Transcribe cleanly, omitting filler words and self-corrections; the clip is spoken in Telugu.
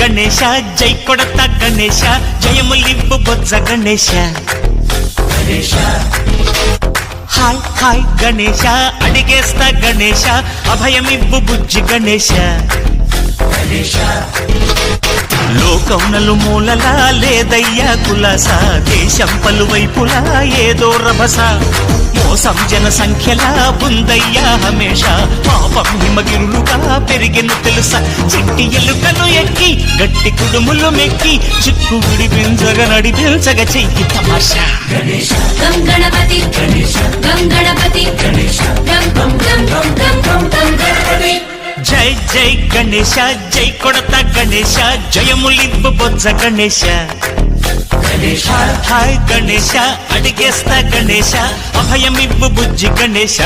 గణేశ జై కొడత గణేశ జయములివ్వు బొజ్జ గణేశ హాయ్ హాయ్ గణేశ అడిగేస్తా గణేశ అభయమివ్వు బుజ్జి గణేశ లోకం నలుమూలలా లేదయ్యా కులాస దేశం పలువైపులా ఏదో రభస మోసం జన సంఖ్యలా ఉందయ్యా హమేష పాపం హిమగిరులుగా పెరిగిన తెలుసా చిట్టి ఎలుకను ఎక్కి గట్టి కుడుములు మెక్కి చిక్కు విడిపించగ నడిపించగ చెయ్యి తమాషా గం గణపతి గం గణపతి గం గం గం గం గం గం గణపతి జై జై గణేశ జై కొడత గణేశ జయములివ్వు బొజ్జ గణేశ హాయ్ గణేశ అడిగేస్తా గణేశ అభయమివ్వు బుజ్జి గణేశ